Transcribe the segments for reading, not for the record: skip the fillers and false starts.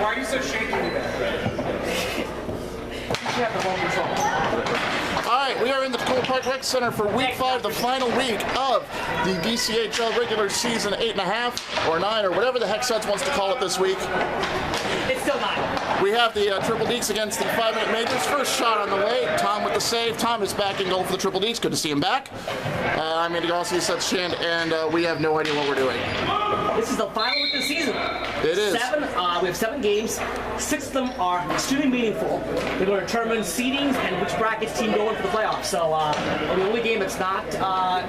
Why are you so shaky today? You have the whole control. All right, we are in the Dakota Park Rec Center for Week 5, the final week of the DCHL regular season 8.5 or 9 or whatever the heck Suds wants to call it this week. It's still 9. We have the Triple Dekes against the 5-minute majors. First shot on the way. Tom with the save. Tom is back in goal for the Triple Dekes. Good to see him back. I'm Andy Gossi, Seth Shand, and we have no idea what we're doing. This is the final week of the season. It is. We have 7 games. 6 of them are extremely meaningful. They're going to determine seedings and which brackets team go in for the playoffs. So the only game that's not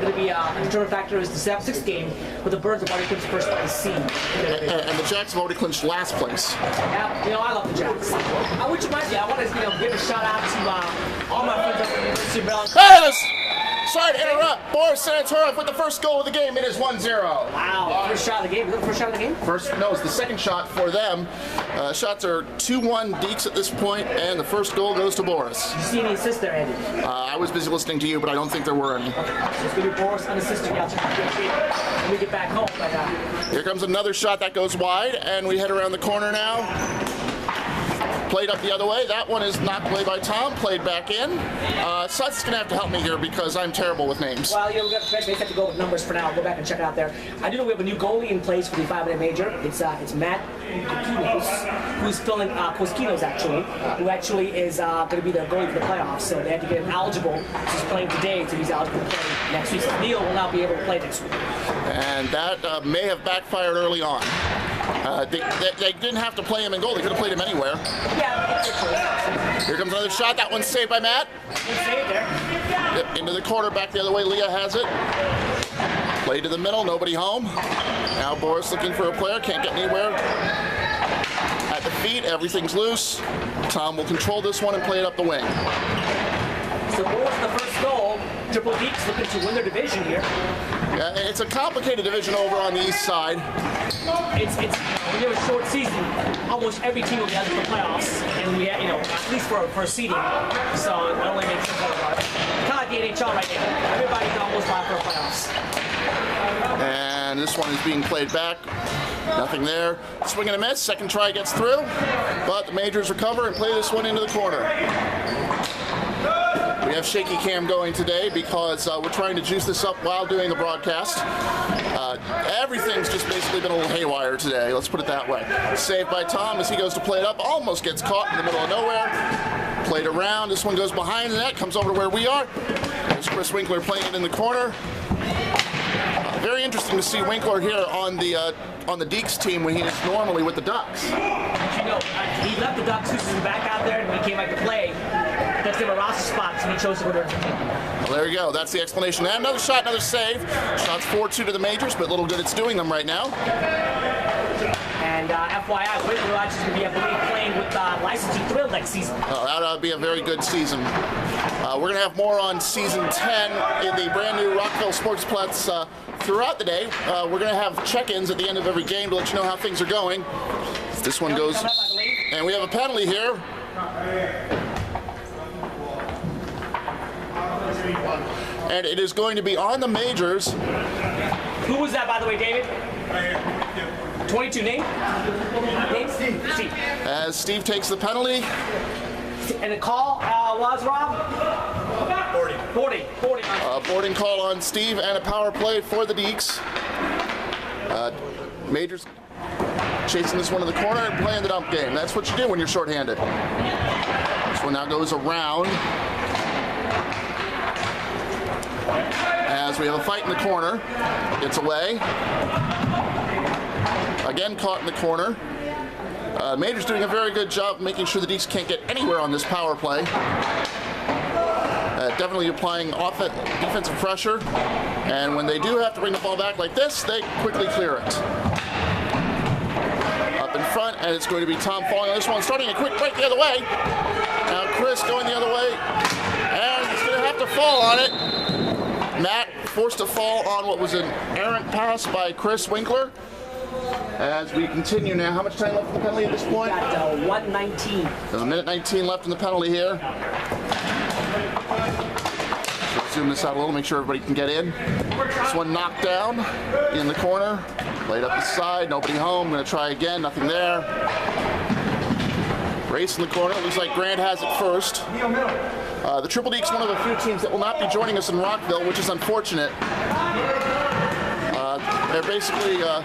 going to be a determined factor is the 6th game, where the Birds have already clinched first place seed. And the Jacks have already clinched last place. Yeah, I love the Jacks. Which reminds me, I want to give a shout out to all my friends at the University of Maryland. Sorry to interrupt. Boris Sanatorov with the first goal of the game. It is 1-0. Wow. First shot of the game. Is that the first shot of the game? It's the second shot for them. Shots are 2-1 Dekes at this point, and the first goal goes to Boris. Did you see any assists there, Andy? I was busy listening to you, but I don't think there were any. Okay. So it's going to be Boris unassisted. When we get back home. But, Here comes another shot that goes wide, and we head around the corner now. Played up the other way. That one is knocked away by Tom. Played back in. Suds is going to have to help me here because I'm terrible with names. Well, we have to go with numbers for now. I'll go back and check it out there. I do know we have a new goalie in place for the 5-minute major. It's Matt Koskinos, who's filling Koskinos actually, who actually is going to be their goalie for the playoffs. So they had to get him eligible. He's playing today, so he's eligible to play next week. So Neil will not be able to play next week. And that may have backfired early on. They didn't have to play him in goal. They could have played him anywhere. Yeah. Here comes another shot. That one's saved by Matt. Good save there. Yep, into the corner, back the other way. Leah has it. Play to the middle, nobody home. Now Boris looking for a player, can't get anywhere. At the feet, everything's loose. Tom will control this one and play it up the wing. So Boris, the first goal. Triple Dekes looking to win their division here. Yeah, it's a complicated division over on the east side. It's when you have a short season, almost every team will be out of the playoffs, and we have, at least for seeding. So it only makes sense about it. Kind of like the NHL right now. Everybody's almost out for the playoffs. And this one is being played back. Nothing there. Swing and a miss. Second try gets through, but the Majors recover and play this one into the corner. We have shaky cam going today because we're trying to juice this up while doing the broadcast. Everything's just basically been a little haywire today, let's put it that way. Saved by Tom as he goes to play it up, almost gets caught in the middle of nowhere. Played around, this one goes behind the net, comes over to where we are. There's Chris Winkler playing it in the corner. Very interesting to see Winkler here on the Dekes team when he is normally with the Ducks. He left the Ducks, who's back out there, and when he came back to play, that's their roster spot, so he chose to go to Argentina. Well, there you go. That's the explanation. And another shot, another save. Shots 4-2 to the Majors, but little good it's doing them right now. And FYI, Winkler is going to be, I believe, playing with licensing Thrill next season. That ought to be a very good season. We're going to have more on Season 10 in the brand new Rockville Sportsplex throughout the day. We're going to have check-ins at the end of every game to let you know how things are going. This one goes... And we have a penalty here. And it is going to be on the Majors. Who was that, by the way, David? Right here. 22 name? Name? Steve. As Steve takes the penalty. And the call was, Rob? Boarding. Boarding call on Steve and a power play for the Dekes. Majors chasing this one in the corner and playing the dump game. That's what you do when you're shorthanded. This one now goes around. As we have a fight in the corner. It's away. Again caught in the corner. Major's doing a very good job making sure the Dekes can't get anywhere on this power play. Definitely applying defensive pressure. And when they do have to bring the ball back like this, they quickly clear it. Up in front, and it's going to be Tom falling on this one, starting a quick break the other way. Now Chris going the other way, and he's going to have to fall on it. Matt forced to fall on what was an errant pass by Chris Winkler. As we continue now, how much time left in the penalty at this point? Got 1:19. There's a minute 19 left in the penalty here. Zoom this out a little, make sure everybody can get in. This one knocked down in the corner. Played up the side, nobody home. Gonna try again, nothing there. Race in the corner. It looks like Grant has it first. The Triple Dekes, one of the few teams that will not be joining us in Rockville, which is unfortunate. They're basically... Well,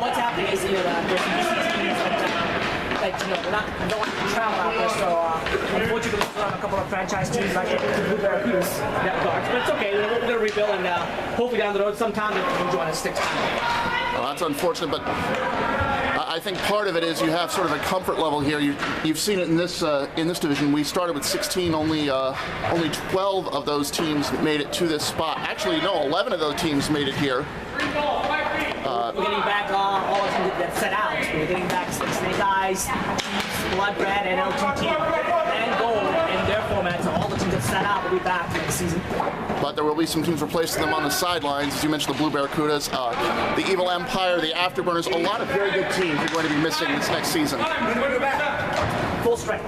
what's happening is, there's some teams that don't want to travel out there, so unfortunately we still have a couple of franchise teams like the Blue Barracudas that guards. But it's okay, we're going to rebuild, and hopefully down the road sometime they can join us next time. Well, that's unfortunate, but I think part of it is you have sort of a comfort level here. You've seen it in this division. We started with 16. Only 12 of those teams made it to this spot. Actually, no, 11 of those teams made it here. We're getting back all the teams that set out. We're getting back Snake Eyes, Blood Red, and LTT, and Gold in their formats. All the teams that set out will be back next season. But there will be some teams replacing them on the sidelines. As you mentioned, the Blue Barracudas, the Evil Empire, the Afterburners, a lot of very good teams are going to be missing this next season. Full strength.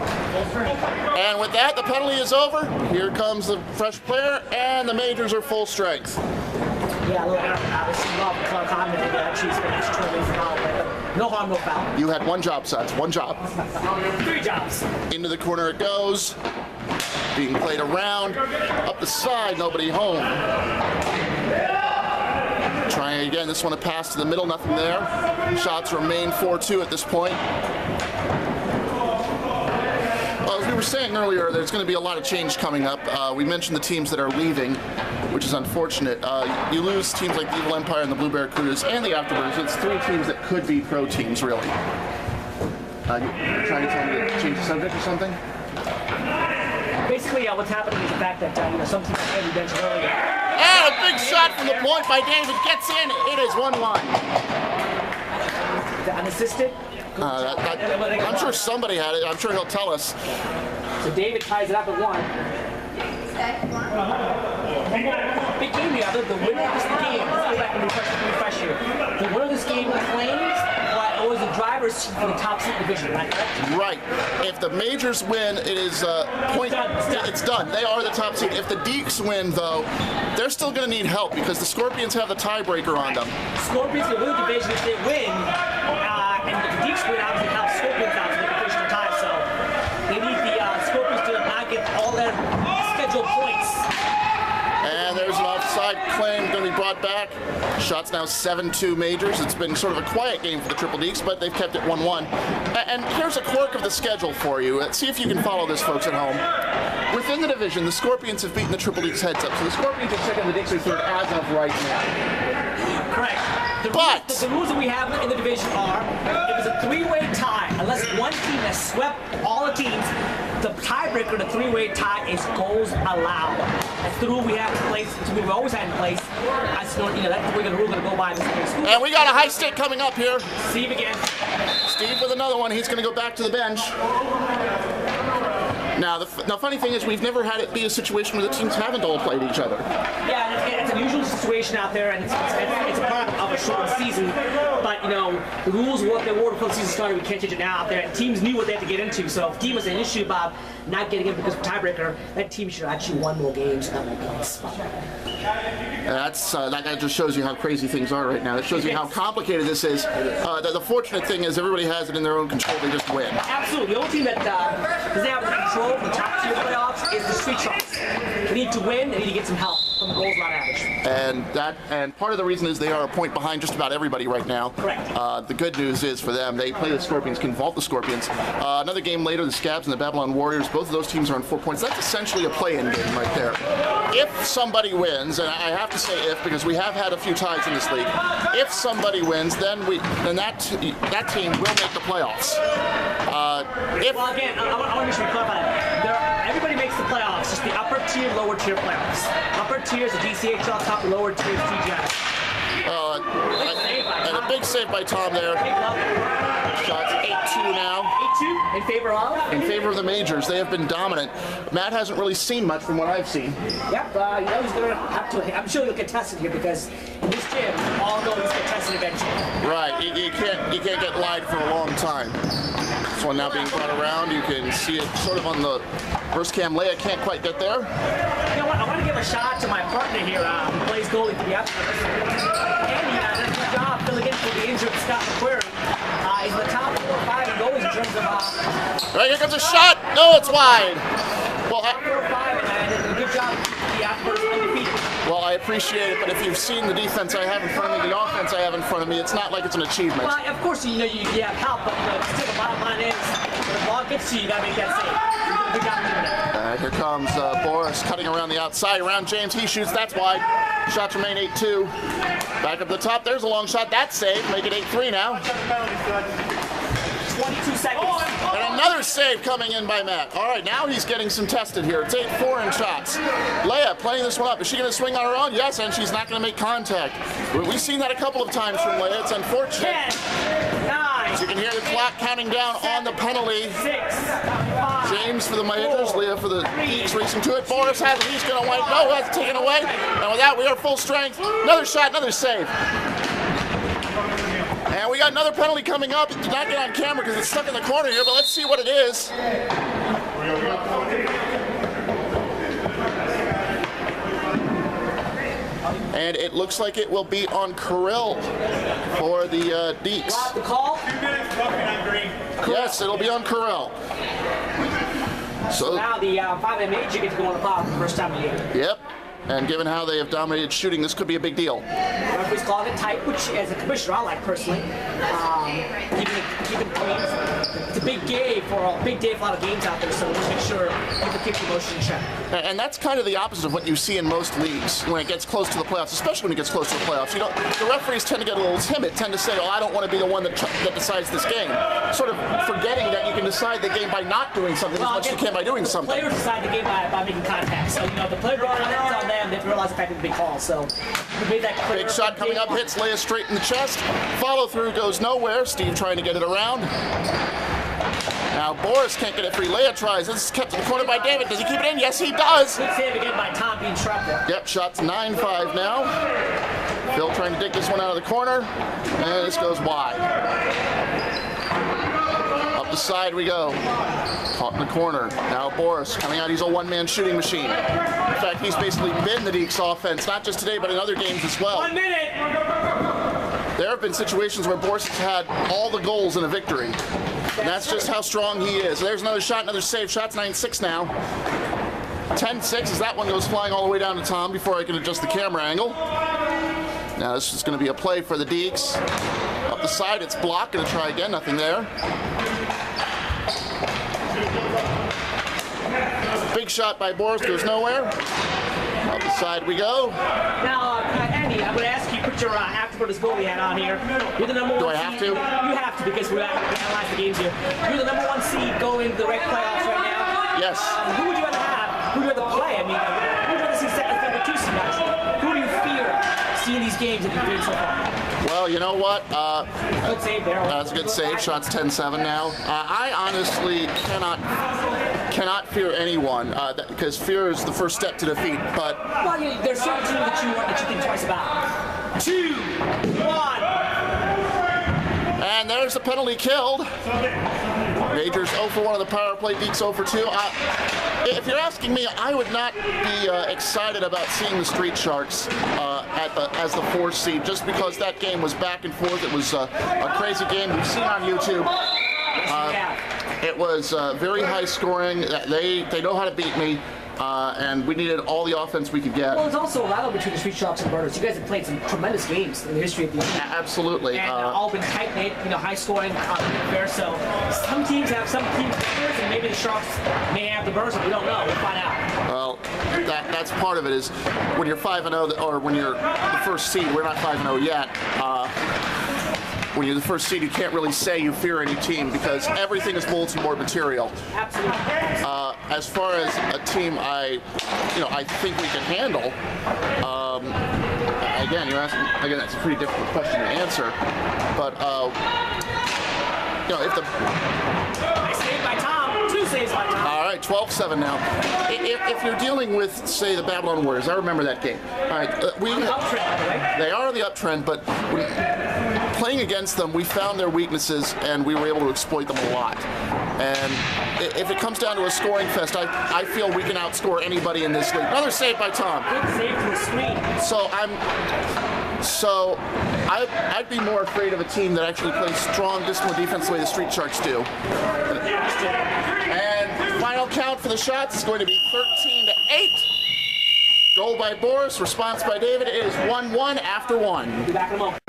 And with that, the penalty is over. Here comes the fresh player, and the majors are full strength. Yeah, a little obviously love time and actually spent totally foul, but no harm, no foul. You had one job, Suds. One job. 3 jobs. Into the corner it goes. Being played around. Up the side, nobody home. Trying again, this one a pass to the middle, nothing there. Shots remain 4-2 at this point. Well, as we were saying earlier, there's going to be a lot of change coming up. We mentioned the teams that are leaving, which is unfortunate. You lose teams like the Evil Empire and the Blue Barracudas and the Afterburners. It's 3 teams that could be pro teams, really. You're trying to tell me to change the subject or something? Basically, what's happening is the fact that some teams like Eddie mentioned earlier. And a big shot from the point by David gets in. It is 1-1. The unassisted. I'm sure somebody had it. I'm sure he'll tell us. So David ties it up at 1. Big game here. The winner of this game. Let's go back and refresh here. The winner of this game claims it was the driver's seat for the top seed division, right? Right. If the majors win, it is it's done. They are the top seed. If the Dekes win, though, they're still going to need help because the Scorpions have the tiebreaker on them. Scorpions can win the division if they win, and if the Dekes win, obviously help Scorpions out to the divisional tie. So they need the Scorpions to not get all their scheduled points. And there's an offside claim going to be brought back. Shots now 7-2 majors. It's been sort of a quiet game for the Triple Dekes, but they've kept it 1-1. And here's a quirk of the schedule for you. Let's see if you can follow this, folks at home. Within the division, the Scorpions have beaten the Triple Dekes heads up. So the Scorpions are second, the Dekes are third as of right now. Correct. The rules that we have in the division are, it was a 3-way tie. Unless one team has swept all the teams, the tiebreaker, the 3-way tie, is goals allowed. That's the rule we have in place. It's the rule we always had in place. That's the rule we're going to go by in this case. And we got a high stick coming up here. Steve again. Steve with another one. He's going to go back to the bench. Now, the funny thing is we've never had it be a situation where the teams haven't all played each other. Yeah, it's an unusual situation out there, and it's a part of a short season. But, the rules of what they were before the season started, we can't change it now out there. And teams knew what they had to get into. So if a team was an issue about not getting in because of tiebreaker, that team should have actually won more games and more points. That just shows you how crazy things are right now. That shows you how complicated this is. The fortunate thing is everybody has it in their own control. They just win. Absolutely. The only team that doesn't have the control of the top tier playoffs is the Street Sharks. They need to win. They need to get some help from the goals not average. And part of the reason is they are a point behind just about everybody right now. Correct. The good news is for them, they play the Scorpions, can vault the Scorpions. Another game later, the Scabs and the Babylon Warriors, both of those teams are on 4 points. That's essentially a play-in game right there. If somebody wins, and I have to say if, because we have had a few ties in this league, if somebody wins, then that team will make the playoffs. Well, again, I want to make sure we clarify that. Everybody makes the playoffs, just the upper tier, lower tier playoffs. Upper tier is the DCHL, top lower tier is TGI. And a big save by Tom there. Shots 8-2 now. 8-2 in favor of? In favor of the majors. They have been dominant. Matt hasn't really seen much from what I've seen. Yep, he's going to have to. I'm sure he'll get tested here because in this gym, all know he's get tested eventually. Right, you can't get lied for a long time. This one now being brought around. You can see it sort of on the first cam. Leia can't quite get there. You know what? I want to give a shout out to my partner here, who plays goalie for the Afterburners. And he does a good job filling in for the injured Scott McQuarrie. He's in the top 4 or 5 in goalies in terms Right, here comes a shot. No, it's wide. Well, I appreciate it, but if you've seen the defense I have in front of me, the offense I have in front of me, it's not like it's an achievement. Well, of course, you have help, but still the bottom line is, when the ball gets to you, you got to make that save. Good job doing that. Here comes Boris cutting around the outside. Around James, he shoots. That's wide. Shots remain 8-2. Back up the top. There's a long shot. That's safe. Make it 8-3 now. 22 seconds. And another save coming in by Matt. All right, now he's getting some tested here. It's 8-4 in shots. Leia playing this one up. Is she going to swing on her own? Yes, and she's not going to make contact. We've seen that a couple of times from Leia. It's unfortunate. 10, 9. As you can hear the clock counting down 7, on the penalty. 6, 5. James for the Majors, Leia for the Dekes racing to it. Boris has it. He's going to win. No, that's taken away. And with that, we are full strength. Another shot, another save. And we got another penalty coming up. It did not get on camera because it's stuck in the corner here, but let's see what it is. And it looks like it will be on Kirill for the Dekes. The call? Yes, it'll be on Kirill. So now the 5A major gets to go on the foul for the first time in the game. Yep. And given how they have dominated shooting, this could be a big deal. Referees calling it tight, which as a commissioner I like personally. Keeping clean. It's a big day for a lot of games out there, so let's make sure people keep the motion in check. And that's kind of the opposite of what you see in most leagues when it gets close to the playoffs, especially when it gets close to the playoffs. You know, the referees tend to get a little timid, tend to say, "Oh, I don't want to be the one that decides this game," sort of forgetting that you can decide the game by not doing something as much as you can by doing something. Players decide the game by making contact. So the player going on it's on them. They realize the fact that the big call. So we made that clear. Big shot coming up, hits Leia straight in the chest. Follow through goes nowhere. Steve trying to get it around. Now Boris can't get it free. Leia tries. This is kept in the corner by David. Does he keep it in? Yes, he does. Good save again by Tom being trapped there. Yep, shots 9-5 now. Phil trying to dig this one out of the corner. And this goes wide. Up the side we go. Caught in the corner. Now Boris coming out. He's a one-man shooting machine. In fact, he's basically been the Dekes offense, not just today, but in other games as well. 1 minute. There have been situations where Boris has had all the goals in a victory. And that's just how strong he is. There's another shot, another save. Shots 9-6 now. 10-6 as that one goes flying all the way down to Tom before I can adjust the camera angle. Now this is going to be a play for the Dekes. Up the side, it's blocked. Going to try again, nothing there. Big shot by Boris, goes nowhere. Up the side we go. Now, Andy, I'm going to ask you to put your afterwards goalie hat on here. You're the number 1 Do I seed. have to? You have to because we analyze the games here. You're the number 1 seed going to the rec playoffs right now. Yes. Who would you rather have? Who would you rather play? I mean, who would you rather see second, number 2 seed actually? Who do you fear seeing these games that you've been so far? Well, you know what? Good save there. That's a good save. Shots 10-7 now. I honestly cannot fear anyone because fear is the first step to defeat. But well, there's certain teams that you think twice about. 2, 1. And there's the penalty killed. Majors 0 for 1 on the power play. Dekes 0 for 2. If you're asking me, I would not be excited about seeing the Street Sharks as the 4th seed, just because that game was back and forth. It was a crazy game. We've seen on YouTube. It was very high scoring. They know how to beat me. And we needed all the offense we could get. Well, there's also a rivalry between the Street Sharks and Burners. You guys have played some tremendous games in the history of the league. Absolutely. And all been tight-knit, high scoring, fair. So some teams have some teams Burners, and maybe the Sharks may have the Burners. We don't know. We'll find out. Well, that's part of it. Is when you're 5-0, or when you're the first seed. We're not 5-0 yet. When you're the first seed, you can't really say you fear any team because everything is bulletin board material. Absolutely. As far as a team, I think we can handle. Again, you're asking. Again, that's a pretty difficult question to answer. But if the saved by Tom, 2 saves by Tom. All right, 12-7 now. If you're dealing with, say, the Babylon Warriors, I remember that game. All right, uptrend, by the way. They are on the uptrend, but playing against them, we found their weaknesses and we were able to exploit them a lot. And if it comes down to a scoring fest, I feel we can outscore anybody in this league. Another save by Tom. Good save to the screen. So So I'd be more afraid of a team that actually plays strong, disciplined defense the way the Street Sharks do. And final count for the shots is going to be 13-8. Goal by Boris, response by David. It is 1-1 after one. Be back in a moment.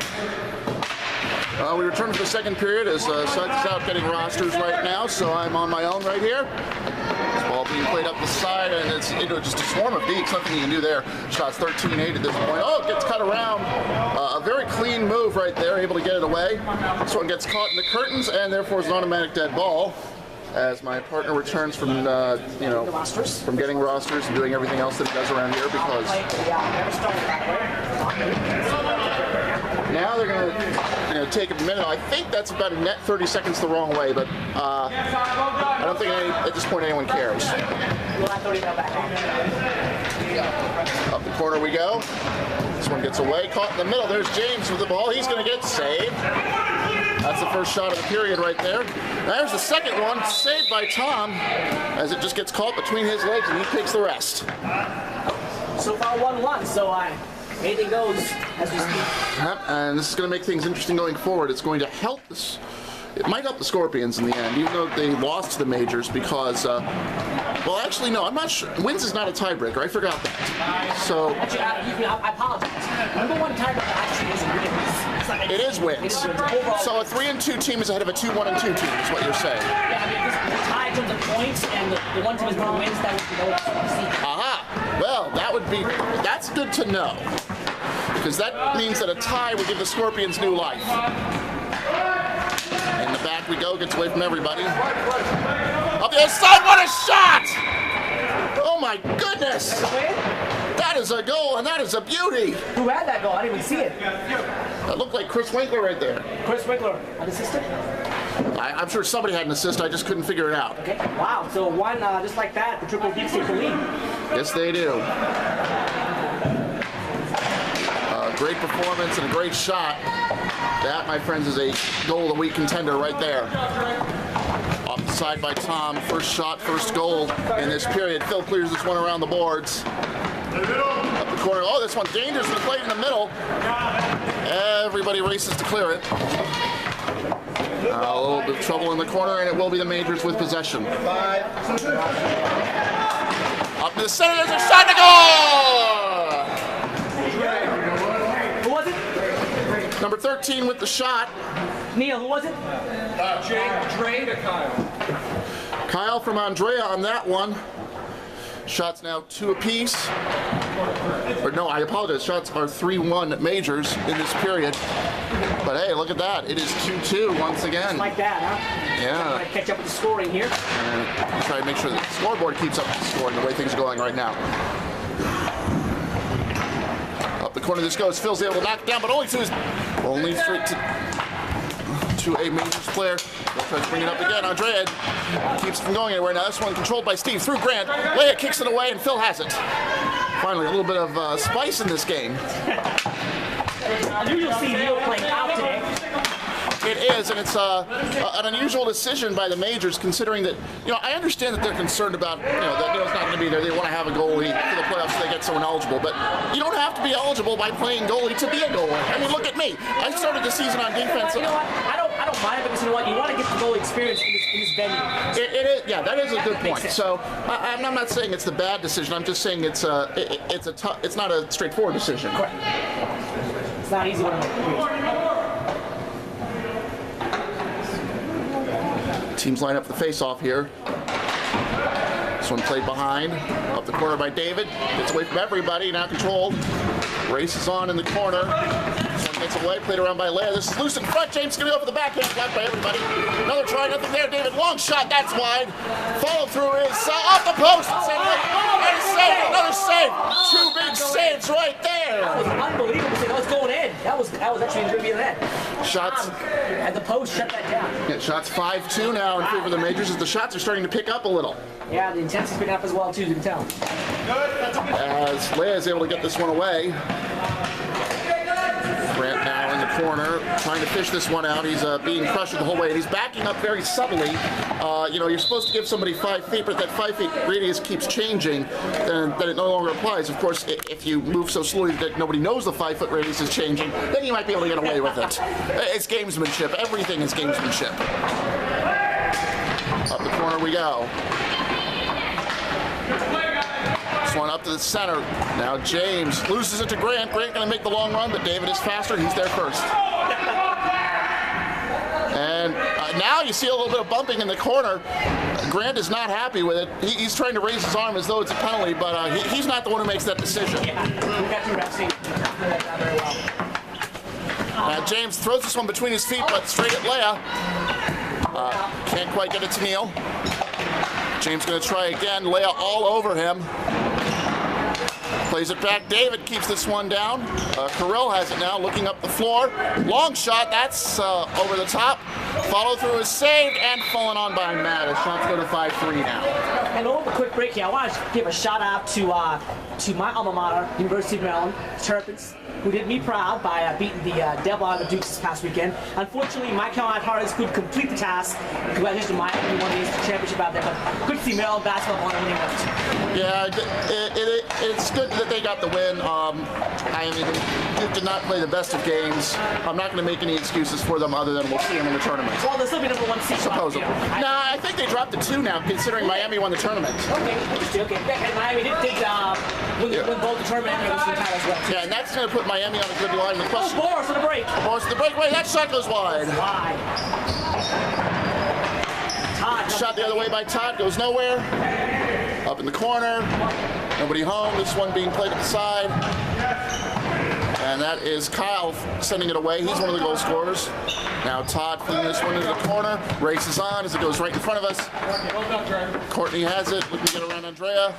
We return to the second period as Suggs is out getting rosters right now, so I'm on my own right here. This ball being played up the side, and it's just a swarm of Dekes. Nothing you can do there. Shots 13-8 at this point. Oh, it gets cut around. A very clean move right there, able to get it away. This one gets caught in the curtains, and therefore is an automatic dead ball. As my partner returns from, from getting rosters and doing everything else that he does around here, because now they're going to take a minute. I think that's about a net 30 seconds the wrong way, but I don't think at this point anyone cares. Up the corner we go. This one gets away, caught in the middle. There's James with the ball. He's going to get saved. That's the first shot of the period right there. There's the second one, saved by Tom, as it just gets caught between his legs and he takes the rest. So far 1-1, so anything goes as we speak. Yep, and this is going to make things interesting going forward. It's going to help this. It might help the Scorpions in the end, even though they lost to the majors because, well, actually, no, I'm not sure. Wins is not a tiebreaker. I forgot that. So. Actually, I apologize. Number one tiebreaker actually is wins. It is wins. So a 3-2 team is ahead of a 2-1-2 team, is what you're saying. Yeah, I mean, the tie in terms of points, and the one team is going to win, that would be the Aha! Well, that's good to know. Because that means that a tie would give the Scorpions new life. In the back we go, gets away from everybody. Up the other side, what a shot! Oh my goodness! That is a goal, and that is a beauty! Who had that goal? I didn't even see it. That looked like Chris Winkler right there. Chris Winkler, an assistant? I'm sure somebody had an assist, I just couldn't figure it out. Okay, wow, so one, just like that, the Triple Beats take the lead. Yes, they do. Great performance and a great shot. That, my friends, is a goal of the week contender right there. Off the side by Tom. First shot, first goal in this period. Phil clears this one around the boards. Up the corner. Oh, this one dangerously played in the middle. Everybody races to clear it. A little bit of trouble in the corner, and it will be the Majors with possession. Up to the center, there's a shot to goal! Number 13 with the shot. Neil, who was it? Dre to Kyle. Kyle from Andrea on that one. Shots now 2 apiece. Or no, I apologize. Shots are 3-1 Majors in this period. But hey, look at that. It is 2-2 once again. Just like that, huh? Yeah. Trying to catch up with the scoring here. And try to make sure that the scoreboard keeps up with the scoring the way things are going right now. Up the corner this goes. Phil's able to knock it down, but only straight to a Majors player. They'll try to bring it up again. Andrea keeps from going anywhere. Now this one controlled by Steve through Grant. Leia kicks it away, and Phil has it. Finally, a little bit of spice in this game. Unusual to see Neil playing out today. It is, and it's an unusual decision by the Majors, considering that, I understand that they're concerned about, that Neil's not going to be there. They want to have a goalie for the playoffs so they get someone eligible. But you don't have to be eligible by playing goalie to be a goalie. I mean, look at me. I started the season on defense. You know what? I don't mind it because you know what? You want to get the goalie experience in this venue. It is, yeah, that is a good point. So I'm not saying it's the bad decision. I'm just saying it's not a straightforward decision. Correct. It's not easy when I'm Teams line up the face-off here. This one played behind. Up the corner by David. Gets away from everybody, now controlled. Races on in the corner. This one gets away, played around by Leia. This is loose in front. James going to go for the backhand, blocked by everybody. Another try, nothing there. David, long shot, that's wide. Follow through is off the post. And save, another save. 2 big saves right there. That was unbelievable. That was going in. That was actually going to be in that. Shots at the post, shut that down. Yeah, shots 5-2 now in favor of the Majors as the shots are starting to pick up a little. Yeah, the intensity's picking up as well too, you can tell. As Leia is able to get this one away. Grant now in the corner, trying to fish this one out. He's being pressured the whole way, and he's backing up very subtly. You know, you're supposed to give somebody 5 feet, but if that 5 feet radius keeps changing, then it no longer applies. Of course, if you move so slowly that nobody knows the 5 foot radius is changing, then you might be able to get away with it. It's gamesmanship. Everything is gamesmanship. Up the corner we go. This one up to the center. Now James loses it to Grant. Grant going to make the long run, but David is faster. He's there first. And now you see a little bit of bumping in the corner. Grant is not happy with it. He's trying to raise his arm as though it's a penalty, but he's not the one who makes that decision. James throws this one between his feet, but straight at Leia. Can't quite get it to Neil. James going to try again. Leia all over him. Plays it back. David keeps this one down. Kirill has it now, looking up the floor. Long shot. That's over the top. Follow through is saved and fallen on by Matt. His shots go to 5-3 now. And over a quick break here, I want to give a shout out to my alma mater, University of Maryland, Terrapins, who did me proud by beating the Devil out of the Dukes this past weekend. Unfortunately, my Carolina Hurricanes could complete the task. Congratulations to Miami, who won the championship out there. But good to see Maryland basketball on winning note. Yeah, it's good that they got the win. I mean, they did not play the best of games. I'm not going to make any excuses for them other than we'll see them in the tournament. Well, they'll still be number 1 seed. Supposedly. No, I think they dropped to 2 now, considering Miami won the tournament. Okay, interesting. Okay, and Miami did win both the tournament and the title as well. Yeah, and that's going to put Miami on a good line. The question. Boris on the break. Boris on the break. Wait, that shot goes wide. Todd. Shot the other way by Todd goes nowhere. Up in the corner. Nobody home. This one being played at the side. And that is Kyle sending it away. He's one of the goal scorers. Now Todd putting this one into the corner. Races on as it goes right in front of us. Courtney has it. Looking to get around Andrea.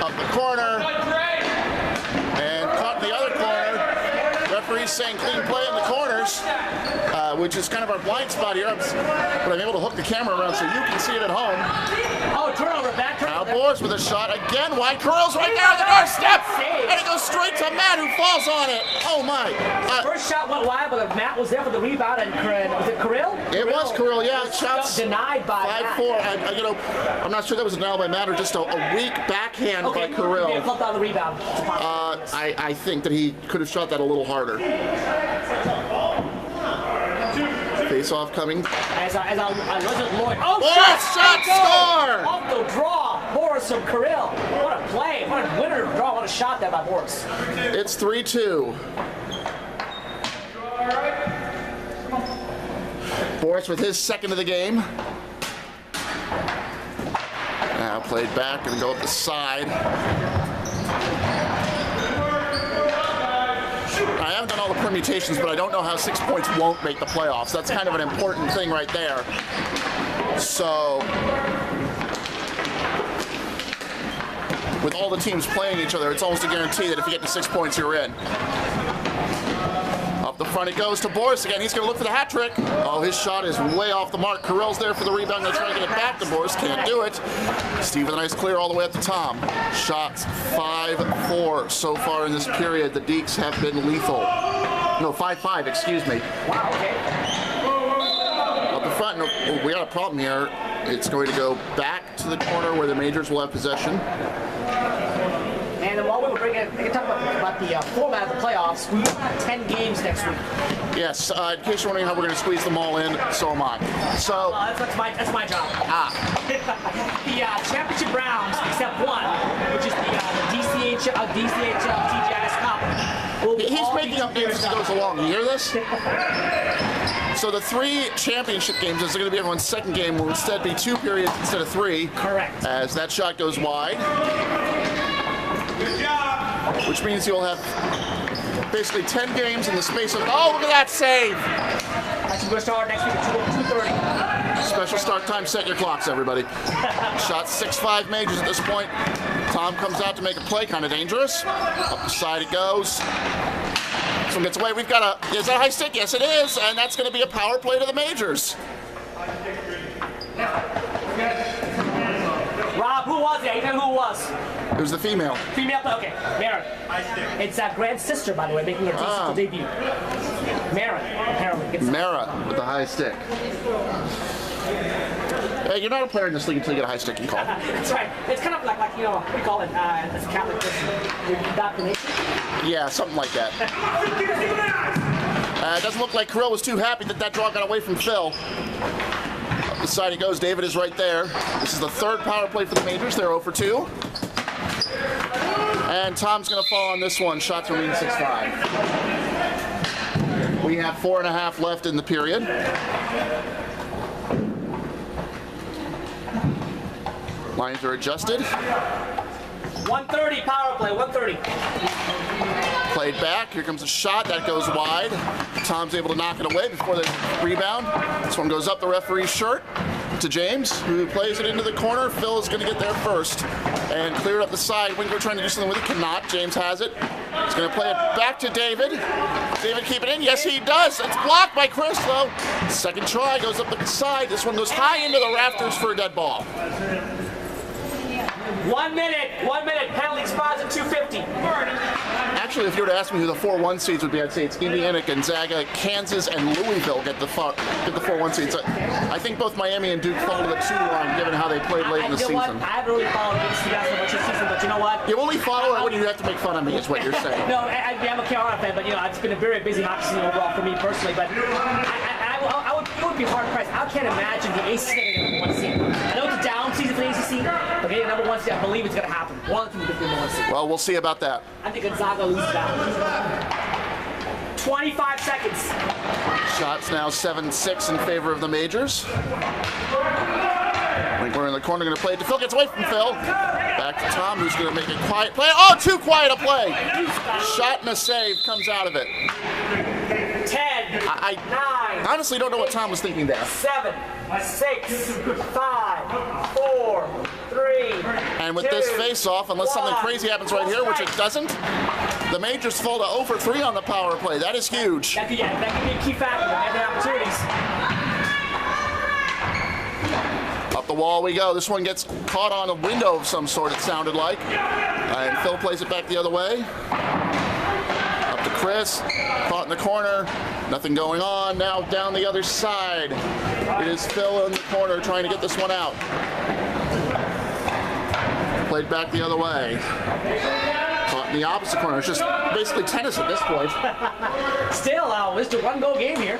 Up the corner. And caught in the other corner. Referee's saying clean play in the corners, which is kind of our blind spot here. But I'm able to hook the camera around so you can see it at home. Oh, turnover, back turnover. Now Boris with a shot. Again, wide. Kirill's right there on the doorstep. And it goes straight to Matt, who falls on it. Oh, my. First shot went wide, but Matt was there for the rebound. And was it Kirill? It was Kirill, yeah. Shots denied by 5-4. You know, I'm not sure that was a denial by Matt or just a weak backhand by Kirill. Okay, flipped on the rebound. I think that he could have shot that a little harder. Face off coming. As I wasn't Lloyd. Oh, shot score! Off the draw. Boris from Kirill. What a play. What a winner draw. What a shot there by Boris. It's 3-2. Boris with his second of the game. Now played back and go up the side. I haven't done all the permutations, but I don't know how 6 points won't make the playoffs. That's kind of an important thing right there. So, with all the teams playing each other, it's almost a guarantee that if you get to 6 points, you're in. Up the front it goes to Boris again. He's going to look for the hat trick. Oh, his shot is way off the mark. Kirill's there for the rebound. Going to try to get it back to Boris. Can't do it. Steve with a nice clear all the way up to Tom. Shots 5-4 so far in this period. The Dekes have been lethal. No, 5-5, excuse me. Wow, okay. Up the front, we got a problem here. It's going to go back to the corner where the Majors will have possession. And while we were bringing, we can talk about the format of the playoffs. We have 10 games next week. Yes, in case you're wondering how we're going to squeeze them all in, so am I. So that's my job. The championship rounds, except one, which is the DCHL TGIS Cup. He's making up names as he goes along. You hear this? So the 3 championship games is going to be everyone's second game. Will instead be 2 periods instead of 3. Correct. As that shot goes wide. Good job. Which means you'll have basically 10 games in the space of. Oh, look at that save! Actually, we're going to start next week at 2:30. Special start time. Set your clocks, everybody. Shot 6-5 Majors at this point. Tom comes out to make a play, kind of dangerous. Up the side it goes. This one gets away. We've got a. Is that high stick? Yes, it is, and that's going to be a power play to the Majors. Rob, who was it? You know who it was? Who's the female? Female, okay. Maren. It's Grant's sister, by the way, making her DCHL debut. Maren, apparently. Mara with the high stick. Hey, you're not a player in this league until you get a high stick call. That's right. It's kind of like you know, what do you call it as a Catholic person? Indoctrination? Yeah, something like that. It doesn't look like Kirill was too happy that draw got away from Phil. Up the side he goes. David is right there. This is the third power play for the Majors. They're 0 for 2. And Tom's going to fall on this one. Shots remain 6-5. We have 4.5 left in the period. Lines are adjusted. 130 power play, 130. Played back. Here comes a shot. That goes wide. Tom's able to knock it away before the rebound. This one goes up the referee's shirt to James, who plays it into the corner. Phil is going to get there first and clear it up the side. Winkler trying to do something with it. Cannot. James has it. He's going to play it back to David. David keep it in. Yes, he does. It's blocked by Chris, though. Second try goes up the side. This one goes high into the rafters for a dead ball. 1 minute. Penalty spots at 250. Actually, if you were to ask me who the 4-1 seeds would be, I'd say it's Indiana, Gonzaga, Kansas, and Louisville get the 4-1 seeds. I think both Miami and Duke fall to the 2-1, given how they played late in the season. I haven't really followed the basketball much this season, but you know what? You only follow it when you have to make fun of me, is what you're saying. No, I'm a Carolina fan, but you know, it's been a very busy hockey season overall for me personally. But it would be hard pressed. I can't imagine the ACC getting number 1 seed. I know it's a down season for the ACC, but getting number 1 seed, I believe it's going to happen. One team will get the number 1 seed. Well, we'll see about that. I think Gonzaga loses that. 25 seconds. Shots now 7-6 in favor of the Majors. Winkler in the corner, going to play it to Phil. Gets away from Phil. Back to Tom, who's going to make a quiet play. Oh, too quiet a play. Shot and a save comes out of it. 10, I 9, honestly don't know what Tom was thinking there. 7, 6, 5, 4, 3. And with this face-off, unless something crazy happens right here, which it doesn't, the Majors fall to 0 for 3 on the power play. That is huge. That could be a key factor in the opportunities. Up the wall we go. This one gets caught on a window of some sort, it sounded like. And Phil plays it back the other way. Up to Chris. Caught in the corner. Nothing going on. Now down the other side. It is Phil in the corner trying to get this one out. Played back the other way. Caught in the opposite corner. It's just basically tennis at this point. Still, it's a one-goal game here.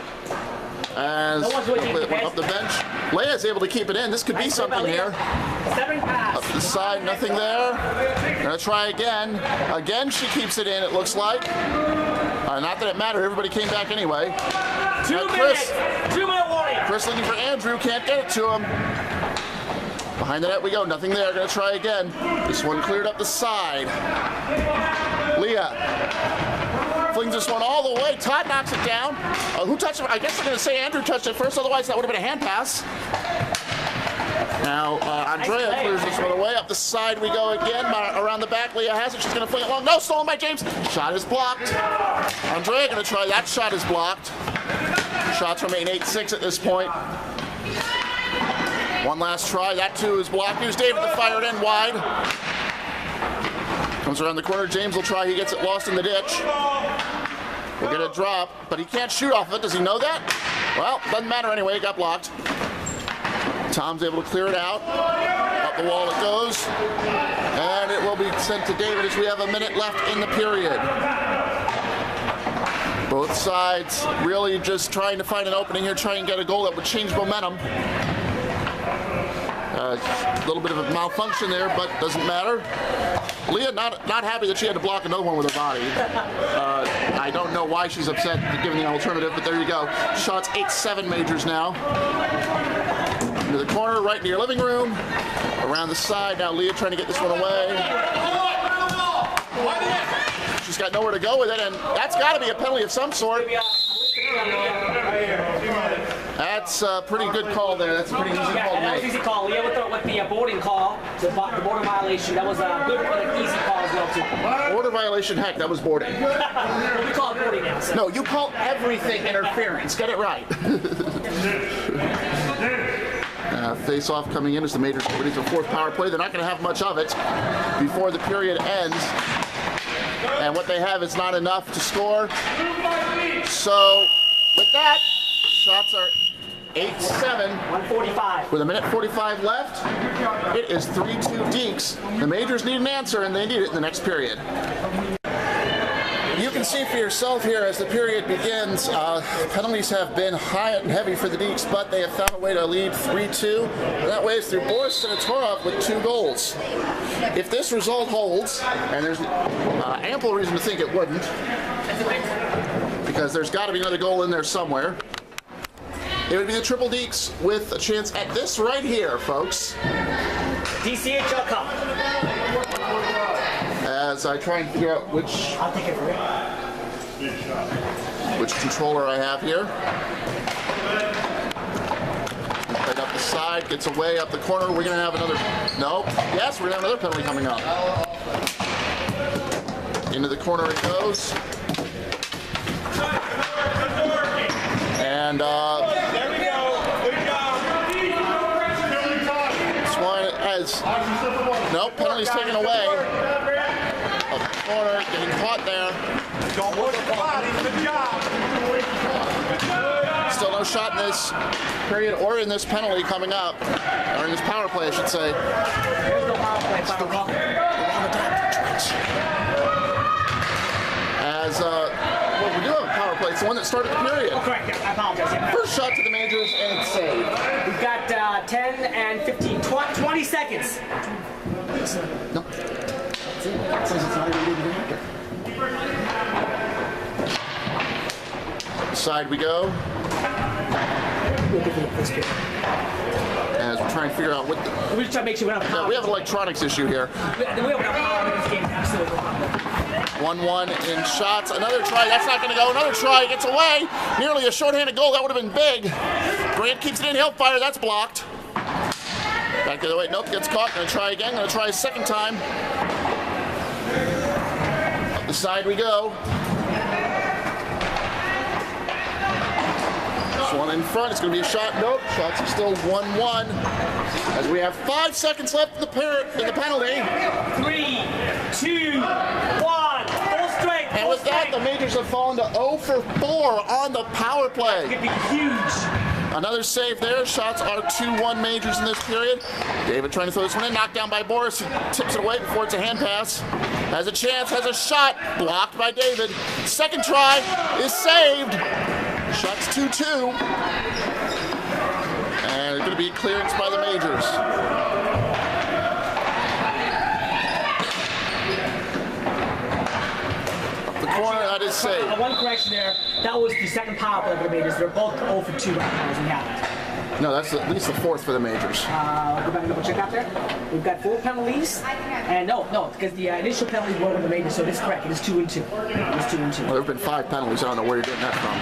As No one's really up the bench. Leia's able to keep it in. This could be something here. 7 pass. Up the side, nothing there. Gonna try again. Again, she keeps it in, it looks like. Not that it mattered, everybody came back anyway. 2 minutes. 2-minute warning. Chris looking for Andrew, can't get it to him. Behind the net we go, nothing there, gonna try again. This one cleared up the side. Leah flings this one all the way. Todd knocks it down. Who touched it? I guess I'm going to say Andrew touched it first, otherwise that would have been a hand pass. Now, Andrea clears this one away. Up the side we go again. Around the back, Leah has it. She's going to fling it long. No, stolen by James. Shot is blocked. Andrea going to try. That shot is blocked. Shots remain 8-6 at this point. One last try. That too is blocked. Here's David to fire it in wide. Comes around the corner. James will try. He gets it lost in the ditch. We'll get a drop, but he can't shoot off of it. Does he know that? Well, doesn't matter anyway. It got blocked. Tom's able to clear it out. Up the wall it goes. And it will be sent to David as we have a minute left in the period. Both sides really just trying to find an opening here, try and get a goal that would change momentum. A little bit of a malfunction there, but doesn't matter. Leah not happy that she had to block another one with her body. I don't know why she's upset given the alternative, but there you go. Shots 8-7 Majors now. Into the corner, right into your living room. Around the side, now Leah trying to get this one away. She's got nowhere to go with it, and that's got to be a penalty of some sort. That's a pretty good call there. That's a pretty easy call to make. That was an easy call. Leah with the boarding call, the border violation. That was a good, easy call as well, too. Border violation, heck, that was boarding. We call it boarding now. So. No, you call everything interference. Get it right. Face-off coming in as the Majors get ready for fourth power play. They're not going to have much of it before the period ends. And what they have is not enough to score. So with that, shots are 8-7. 145. With a minute 45 left, it is 3-2 Dekes. The Majors need an answer, and they need it in the next period. You can see for yourself here as the period begins, penalties have been high and heavy for the Dekes, but they have found a way to lead 3-2. And that way it's through Boris Sinitorov with 2 goals. If this result holds, and there's ample reason to think it wouldn't, because there's got to be another goal in there somewhere, it would be the Triple Dekes with a chance at this right here, folks. DCHL Cup. As I try and figure out which I'll take it for which controller I have here. Played up the side, gets away up the corner. We're gonna have another. No. Yes, we're gonna have another penalty coming up. Into the corner it goes. And There we go. Good job. this one has nope, penalty's taken away. Up the corner, getting caught there. Don't push the body. Good job. Still no shot in this period or in this penalty coming up, or in this power play, I should say. There's no power play. Final call. As well, we do have a power play. It's the one that started the period. Oh, correct. Yeah, I apologize. Yeah. First shot to the Majors, and it's saved. We've got 10 and 15, 20 seconds. No. Side we go. As we're trying to figure out what the, We just try to make sure we don't have power. we have an electronics issue here. We have enough power in this game. Absolutely. 1-1 in shots. Another try. That's not going to go. Another try. Gets away. Nearly a shorthanded goal. That would have been big. Grant keeps it in. He'll fire. That's blocked. Back the other way. Nope. Gets caught. Going to try again. Going to try a second time. Up the side we go. This one in front. It's going to be a shot. Nope. Shots are still 1-1. As we have 5 seconds left in the penalty. 3, 2, 1. Full strength. And with that, the Majors have fallen to 0 for 4 on the power play. It could be huge. Another save there. Shots are 2-1 Majors in this period. David trying to throw this one in. Knocked down by Boris. He tips it away before it's a hand pass. Has a chance. Has a shot. Blocked by David. Second try is saved. Shots 2-2. And it's going to be clearance by the Majors. Corner, that is saved. One correction there. That was the second power play for the Majors. They're both 0 for 2 right now as we have it. No, that's at least the fourth for the Majors. Go back and double check out there. We've got 4 penalties. And no, because the initial penalties were with the Majors, so it is correct. It is 2 and 2. It is 2 and 2. Well, there have been 5 penalties. I don't know where you're getting that from.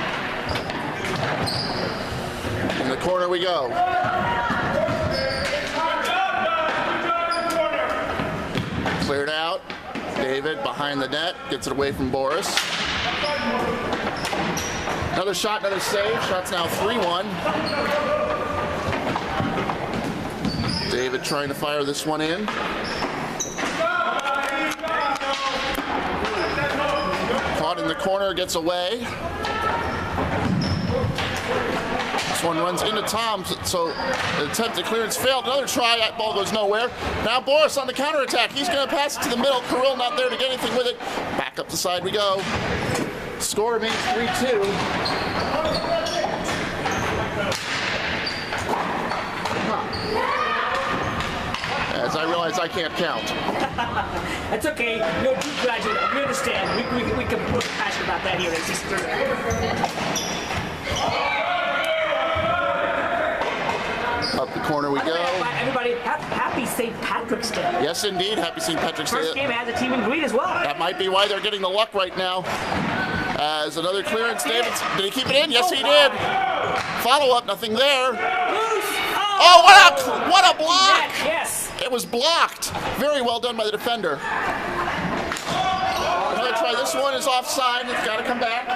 In the corner we go. Cleared out. David behind the net, gets it away from Boris. Another shot, another save. Shot's now 3-1. David trying to fire this one in. Caught in the corner, gets away. This one runs into Tom, so the attempt at clearance failed. Another try, that ball goes nowhere. Now Boris on the counterattack. He's going to pass it to the middle. Kirill not there to get anything with it. Back up the side we go. Score remains 3-2. As I realize I can't count. That's okay. No, you graduate. We understand. We can be passionate about that here at 6:30. Up the corner we go. Everybody, happy St. Patrick's Day. Yes, indeed. Happy St. Patrick's Day. First game has a team in green as well. That might be why they're getting the luck right now. As another clearance, David. Did he keep it in? Yes, he did. Follow up, nothing there. Oh, what a block! Yes. It was blocked. Very well done by the defender. Another try. This one is offside. It's got to come back.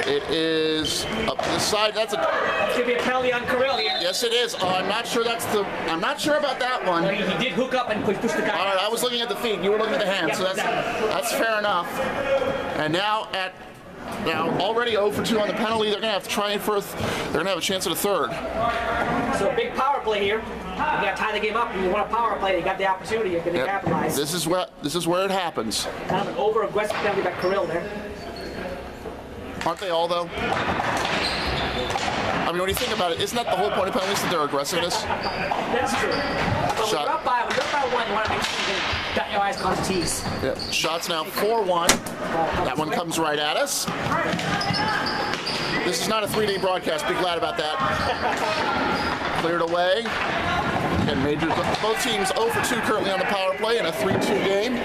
It is up to the side. That's a. It's gonna be a penalty on Kirill here. Yes, it is. I'm not sure I'm not sure about that one. He did hook up and push the guy. All right, I was looking at the feet. You were looking at the hand, so that's fair enough. And now already 0 for 2 on the penalty. They're gonna have to try and they're gonna have a chance at a third. So a big power play here. You got to tie the game up. You want a power play. You got the opportunity. You're going to capitalize. This is where it happens. Kind of an over-aggressive penalty by Kirill there. Aren't they all though? I mean, when you think about it, isn't that the whole point of penalties, that their aggressiveness? That's true. But when you're up by 1, you want to make sure you got your eyes caught tees. Yep. Shots now 4-1. That one comes right at us. This is not a 3D broadcast. Be glad about that. Cleared away. And Majors, both teams 0 for 2 currently on the power play in a 3-2 game.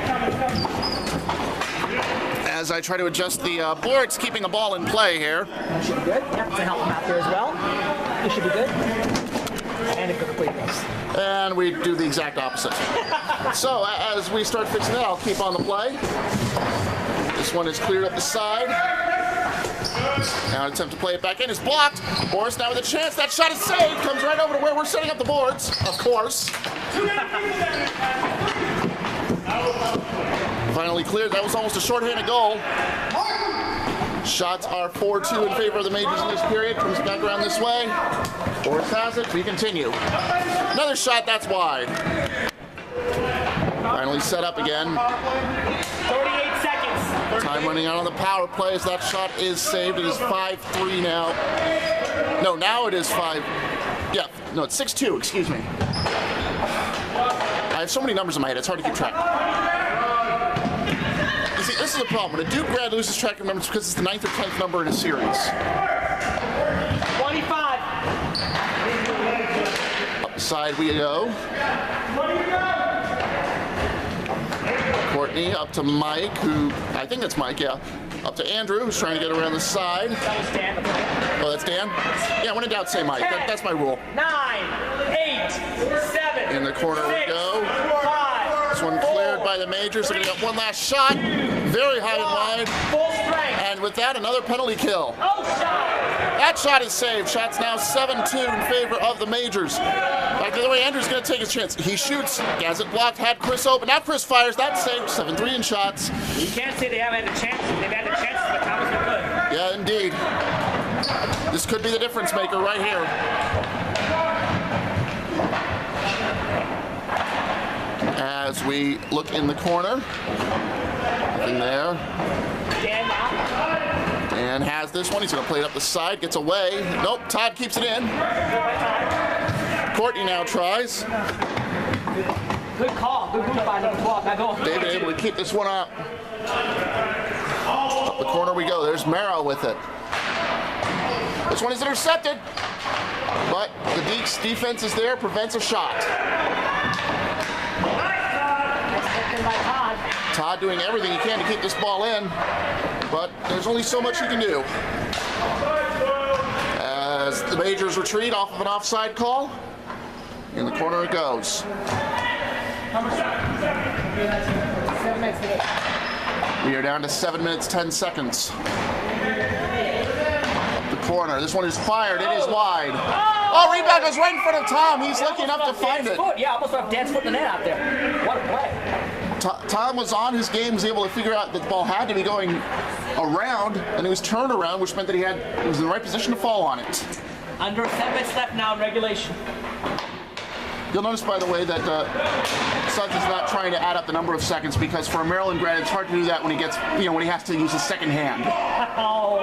As I try to adjust the boards, keeping the ball in play here. That should be good. Yep, to help him out there as well. It should be good. And a complete miss. And we do the exact opposite. So as we start fixing that, I'll keep on the play. This one is cleared up the side. Now an attempt to play it back in is blocked. Boris now with a chance. That shot is saved. Comes right over to where we're setting up the boards, of course. Finally cleared. That was almost a shorthanded goal. Shots are 4-2 in favor of the Majors in this period. Comes back around this way. Boris has it. We continue. Another shot. That's wide. Finally set up again. 38 seconds. Time running out on the power play as that shot is saved. It is 5-3 now. No, now it is 5. Yeah, no, it's 6-2, excuse me. I have so many numbers in my head, it's hard to keep track. You see, this is the problem. When a Duke grad loses track of numbers because it's the 9th or 10th number in a series. 25. Up the side we go. Courtney up to Mike, who, I think that's Mike, yeah. Up to Andrew, who's trying to get around the side. That was Dan. Oh, that's Dan? Yeah, when in doubt, say Mike. That's my rule. 9, 8, 7. In the corner we go. 5. This one cleared by the Majors. They're going to get one last shot. Very high and wide. Full strength. And with that, another penalty kill. Oh, shot. That shot is saved. Shot's now 7-2 in favor of the Majors. By the way, Andrew's going to take his chance. He shoots, has it blocked, had Chris open. Now Chris fires. That's saved. 7-3 in shots. You can't say they haven't had a chance. They've had the chances, but Thomas been good. Yeah, indeed. This could be the difference maker right here. As we look in the corner. Nothing there. Dan now. Dan has this one. He's going to play it up the side. Gets away. Nope. Todd keeps it in. Courtney now tries. Good call. Good move by number 12. Now go. David able to keep this one up. Up the corner we go. There's Mara with it. This one is intercepted. But the Dekes defense is there. Prevents a shot. By Todd. Todd doing everything he can to keep this ball in. But there's only so much he can do. As the Majors retreat off of an offside call. In the corner it goes. 7 minutes to go. We are down to 7 minutes, 10 seconds. Up the corner. This one is fired. It is wide. Oh, rebound goes right in front of Tom. He's lucky enough to find it. Yeah, almost off Dan's foot in the net out there. What a play. Tom was on his game, was able to figure out that the ball had to be going around, and it was turned around, which meant that he was in the right position to fall on it. Under 7 minutes left now in regulation. You'll notice, by the way, that Suggs is not trying to add up the number of seconds because for a Maryland grad, it's hard to do that when he gets, when he has to use his second hand. Oh,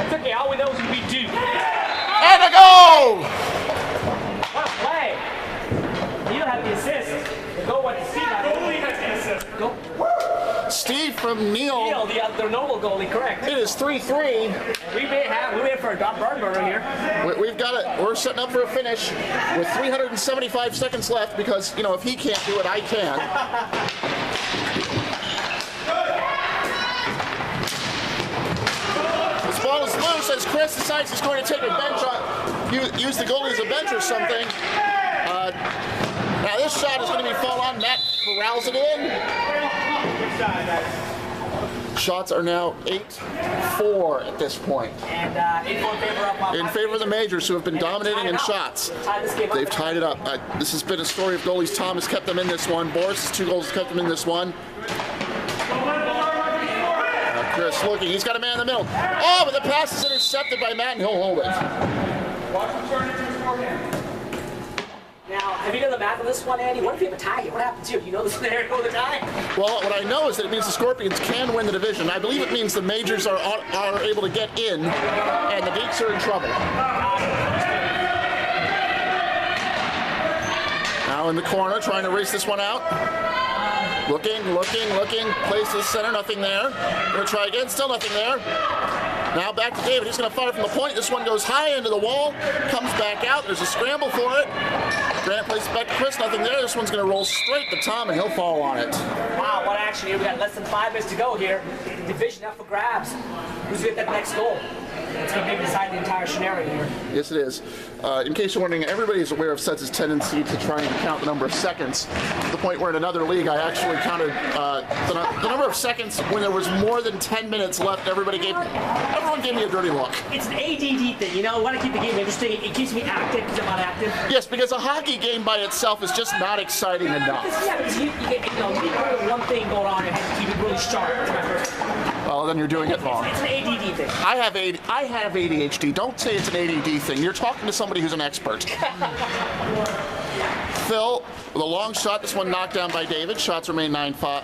it's okay. All we know is we do. And a goal! What a play! You don't have the assist. The goal went to Steve. Go. Steve from Neal. The normal goalie, correct? It is 3-3. We wait for a drop burger here. We've got it. We're setting up for a finish with 375 seconds left because, if he can't do it, I can. This ball is loose as Chris decides he's going to take a bench on, use the goalie as a bench or something. Now this shot is going to be fall on. Matt corrals it in. Shots are now 8-4 at this point. And 8-4 in favor of the Majors, who have been dominating in shots. They've tied it up. This has been a story of goalies. Tom has kept them in this one. Boris' 2 goals kept them in this one. Chris looking. He's got a man in the middle. Oh, but the pass is intercepted by Matt, and he'll hold it. Now, have you done the math on this one, Andy? What if you have a tie here? What happens here? Do you know the scenario of the tie? Well, what I know is that it means the Scorpions can win the division. I believe it means the Majors are able to get in, and the Dekes are in trouble. Now in the corner, trying to race this one out. Looking. Plays to the center, nothing there. Gonna try again, still nothing there. Now back to David. He's gonna fire from the point. This one goes high into the wall, comes back out. There's a scramble for it. Grant plays it back to Chris, nothing there. This one's gonna roll straight to Tom, and he'll fall on it. Wow, what action here. We got less than 5 minutes to go here. Division up for grabs. Who's gonna get that next goal? It's going to maybe decide the entire scenario here. Yes, it is. In case you're wondering, everybody is aware of Suds' tendency to try and count the number of seconds, to the point where in another league I actually counted the number of seconds when there was more than 10 minutes left. Everyone gave me a dirty look. It's an ADD thing, you know. I want to keep the game interesting. It keeps me active because I'm not active. Yes, because a hockey game by itself is just not exciting enough. Yeah, because you get one thing going on and keep it really sharp. That's my first. Well, then you're doing it wrong. It's an ADD thing. I have ADHD. Don't say it's an ADD thing. You're talking to somebody who's an expert. Phil with a long shot. This one knocked down by David. Shots remain 9-4.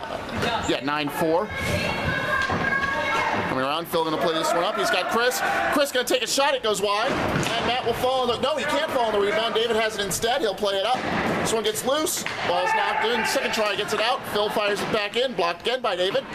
Coming around, Phil going to play this one up. He's got Chris. Chris going to take a shot. It goes wide. And Matt will fall on the... No, he can't fall on the rebound. David has it instead. He'll play it up. This one gets loose. Ball's knocked in. Second try gets it out. Phil fires it back in. Blocked again by David.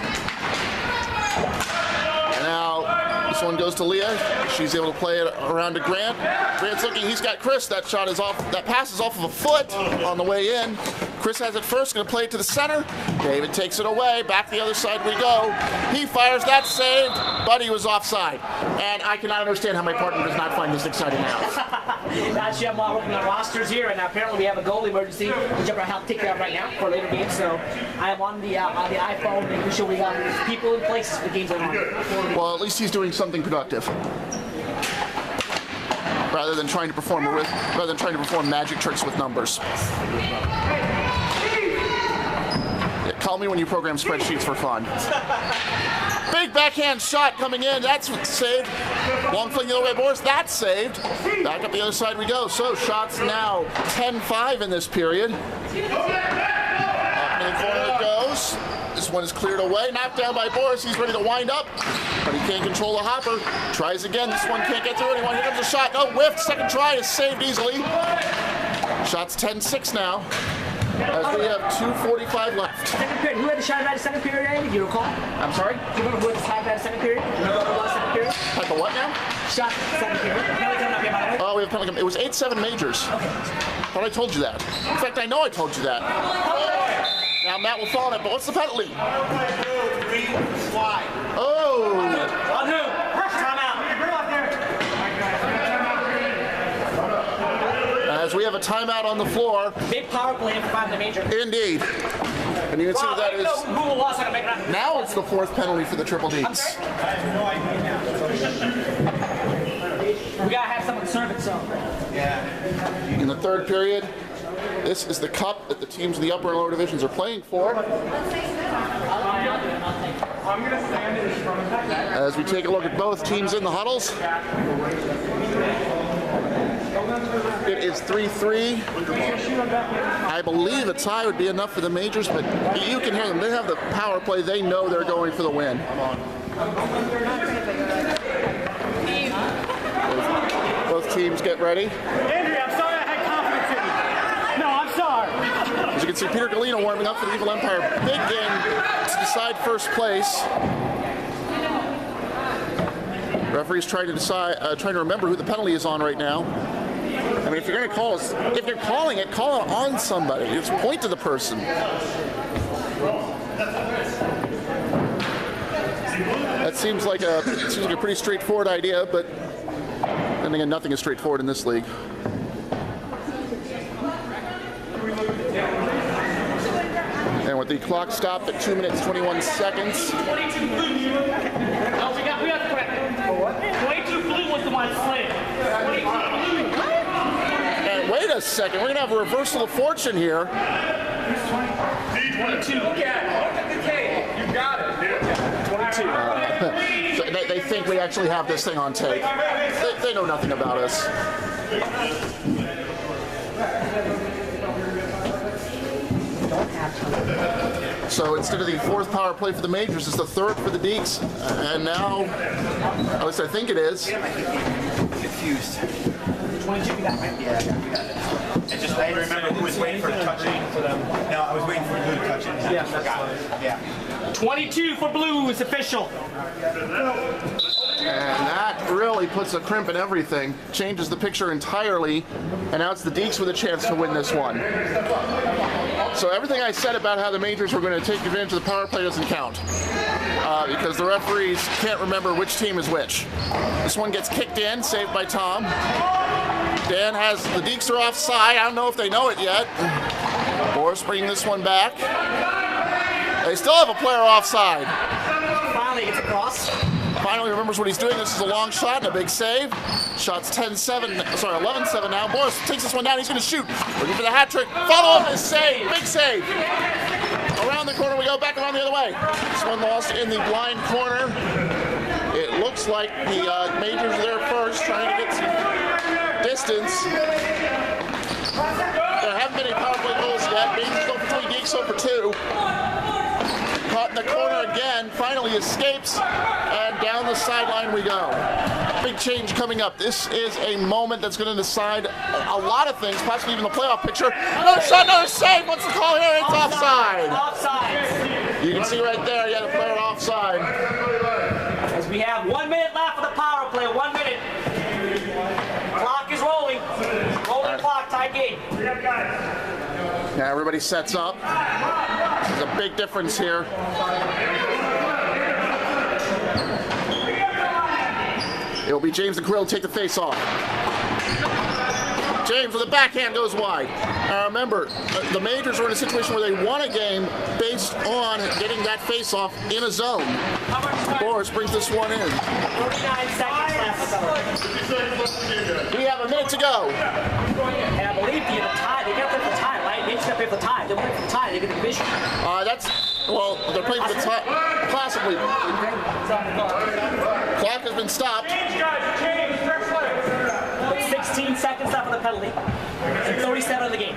And now this one goes to Leah. She's able to play it around to Grant. Grant's looking. He's got Chris. That shot is off. That pass is off of a foot on the way in. Chris has it first. Going to play it to the center. David takes it away. Back the other side we go. He fires. That's saved, but he was offside. And I cannot understand how my partner does not find this exciting now. Actually, I'm looking at rosters here, and apparently we have a goal emergency, which I'm going to help take care of right now for a later game. So I am on the iPhone, making sure we got people in places for the games on. Well, at least he's doing something productive, rather than trying to perform magic tricks with numbers. Yeah, call me when you program spreadsheets for fun. Big backhand shot coming in. That's saved. Long fling the other way, Boris. That's saved. Back up the other side we go. So shots now 10-5 in this period. Up in the corner it goes. This one is cleared away. Knocked down by Boris. He's ready to wind up, but he can't control the hopper. Tries again. This one can't get through anyone. Here comes a shot. No, whiffed. Second try is saved easily. Shots 10-6 now, as we have 2:45 left. Second period. Who had the shot at the second period, Andy? Do you recall? I'm sorry? Do you remember who had the shot at the second period? Do you remember who was second period? At the what now? Shot second period. Penalty coming up here, by the way. Oh, we have penalty. It was 8-7 Majors. Okay. Thought I told you that. In fact, I know I told you that. Now Matt will fall on it, but what's the penalty? Oh! On who? Timeout. As we have a timeout on the floor. Big power play for 5 in the major. Indeed. And you can see that is... Who lost? I can make it up. Now it's the 4th penalty for the Triple Ds. We gotta have someone serve it, so. In the 3rd period, this is the cup that the teams in the upper and lower divisions are playing for. As we take a look at both teams in the huddles. It is 3-3. I believe a tie would be enough for the Majors, but you can hear them. They have the power play. They know they're going for the win. Both teams get ready. Andrew, I'm sorry I had confidence in you. No, I'm sorry. As you can see, Peter Galino warming up for the Evil Empire. Big game to decide first place. Referee's trying to remember who the penalty is on right now. I mean, if you're going to call, if you're calling it, call it on somebody. Just point to the person. That seems like a pretty straightforward idea, but then again, nothing is straightforward in this league. And with the clock stopped at 2 minutes 21 seconds. 22 blue. No, we got the correct. 22 blue was the one slid. 22 blue. And wait a second, we're going to have a reversal of fortune here. 22. Look at the tape. You got it. 22. So they think we actually have this thing on tape. They know nothing about us. So instead of the fourth power play for the Majors, it's the third for the Dekes. And now, at least I think it is. Confused. 22, we got it, right? Yeah, we got it. I just I remember who was waiting for the touch. No, I was waiting for blue to touch it. I just forgot. Yeah. 22 for blue. It's official. And that really puts a crimp in everything, changes the picture entirely, and now it's the Dekes with a chance to win this one. So everything I said about how the Majors were going to take advantage of the power play doesn't count, because the referees can't remember which team is which. This one gets kicked in, saved by Tom. Dan has the Dekes are offside. I don't know if they know it yet. Boris bringing this one back. They still have a player offside. Finally gets across. Finally remembers what he's doing. This is a long shot and a big save. Shot's 11-7 now. Boris takes this one down. He's going to shoot. Looking for the hat trick. Follow up is save. Big save. Around the corner we go. Back around the other way. This one lost in the blind corner. It looks like the Majors are there first, trying to get some distance. There haven't been any power play goals yet. Majors go for 3, Dekes go for 2. Caught in the corner again, finally escapes, and down the sideline we go. Big change coming up. This is a moment that's going to decide a lot of things, possibly even the playoff picture. Another shot, another save. What's the call here? It's offside. Offside. You can see right there, you got a player offside. As we have 1 minute left for the power play. 1 minute. Clock is rolling. Rolling clock, tie game. Now everybody sets up. There's a big difference here. It'll be James and Krill take the face off. James with a backhand goes wide. Now remember, the Majors are in a situation where they won a game based on getting that face off in a zone. Boris brings this one in. 39 seconds left. We have a minute to go. And I believe the tie, they got to play for the tie, right? They just got to play for the tie. They're playing for the tie, they get the division. Well, they're playing for the tie, possibly. Clock has been stopped. But 16 seconds left for the penalty. And 37 of the game.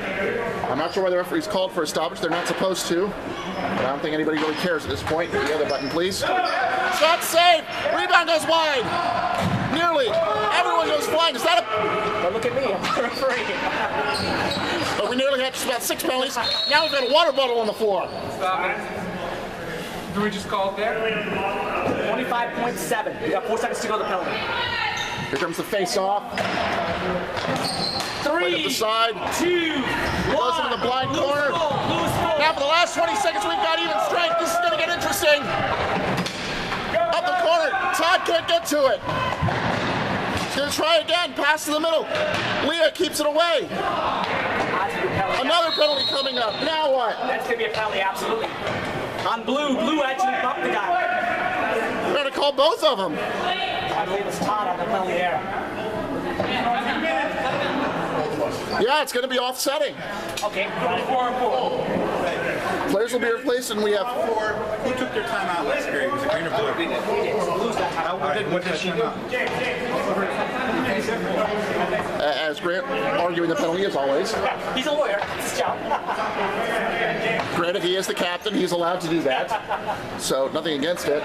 I'm not sure why the referee's called for a stoppage. They're not supposed to. But I don't think anybody really cares at this point. The other button, please. Shot saved. Rebound goes wide. Nearly. Everyone goes flying. Is that a... But look at me, I'm the referee. But we nearly had just about 6 penalties. Now we've got a water bottle on the floor. Stop it. Do we just call it there? 25.7. We got 4 seconds to go to the penalty. Here comes the face-off. 3, Right at the side. 2, 1. Goes into the blind corner. Lose full. Now for the last 20 seconds, we've got even strength. This is going to get interesting. Up the corner. Todd can't get to it. He's going to try again. Pass to the middle. Leah keeps it away. Another penalty coming up. Now what? That's going to be a penalty, absolutely. On blue, blue actually bumped the guy. We're going to call both of them. I believe it's Todd on the penalty there. Yeah, it's going to be offsetting. Okay, 4 and 4. Players will be replaced, and we have... Who took their time out last period? Was it green or blue? Blue's got time. What did she do? As Grant arguing the penalty, as always. He's a lawyer. It's his job. Granted, he is the captain. He's allowed to do that. So, nothing against it.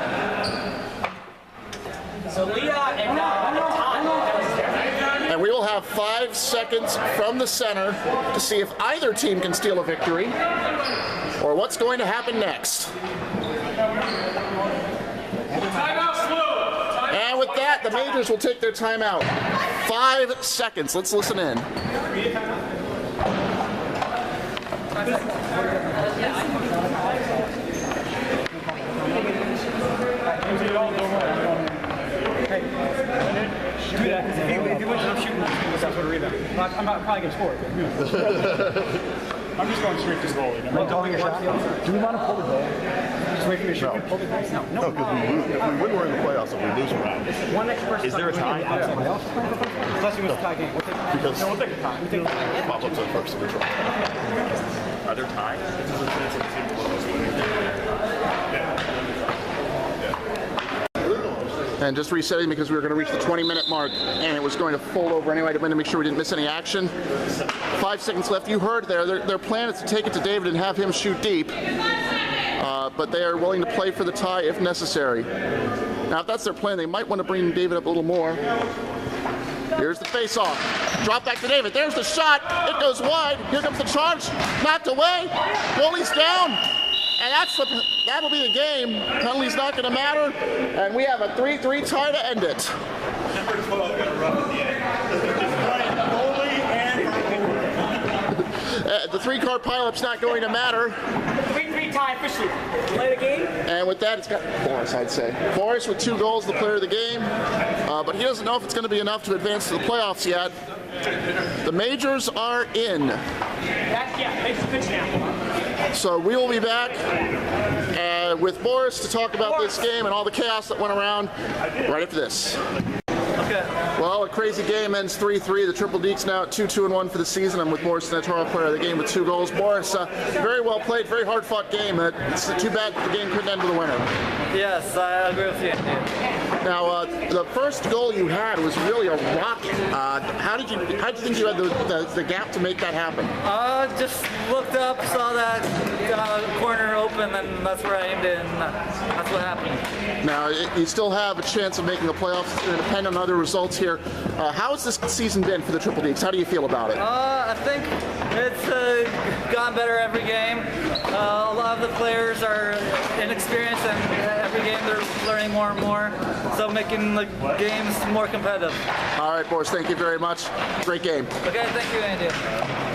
So Leah and Todd. And we will have 5 seconds from the center to see if either team can steal a victory or what's going to happen next. And with that, the Majors will take their timeout. 5 seconds. Let's listen in. Do that, because if he wins, I'm shooting. That's what a rebound. I'm probably going to score it. I'm just going straight to goalie. Do we want to pull the goal? Just wait for your shot. Pull the goal? No, because if we win, we're in the playoffs. If we lose, we're out. One extra person. Is there a tie? Unless you win the tie game. Because We'll take a tie. pop-ups are first in the draw. Are there ties? And just resetting because we were going to reach the 20-minute mark, and it was going to fold over anyway. I wanted to make sure we didn't miss any action. 5 seconds left. You heard there. Their plan is to take it to David and have him shoot deep. But they are willing to play for the tie if necessary. Now, if that's their plan, they might want to bring David up a little more. Here's the face-off. Drop back to David. There's the shot. It goes wide. Here comes the charge. Knocked away. Goalie's down. And that'll be the game. Penalty's not going to matter. And we have a 3-3 tie to end it. Number 12 got a run at the end. The 3-card pileup's not going to matter. 3-3 tie officially. Play the game. And with that, it's got Boris, I'd say. Boris with 2 goals, the player of the game. But he doesn't know if it's going to be enough to advance to the playoffs yet. The majors are in. Makes a pitch now. So we will be back with Boris to talk about this game and all the chaos that went around right after this. Okay. Well, a crazy game ends 3-3. The Triple Dekes now at 2-2-1 for the season. I'm with Boris Natarov, player of the game, with 2 goals. Boris, very well played, very hard-fought game. It's too bad the game couldn't end with a winner. Yes, I agree with you. Now, the first goal you had was really a rocket. How did you think you had the gap to make that happen? Just looked up, saw that corner open, and that's where I aimed it, and that's what happened. Now, you still have a chance of making the playoffs. It's going to depend on other results here. How has this season been for the Triple Dekes? How do you feel about it? I think it's gotten better every game. A lot of the players are inexperienced, and every game they're learning more and more, so making the games more competitive. All right, Boris, thank you very much. Great game. Okay, thank you, Andy.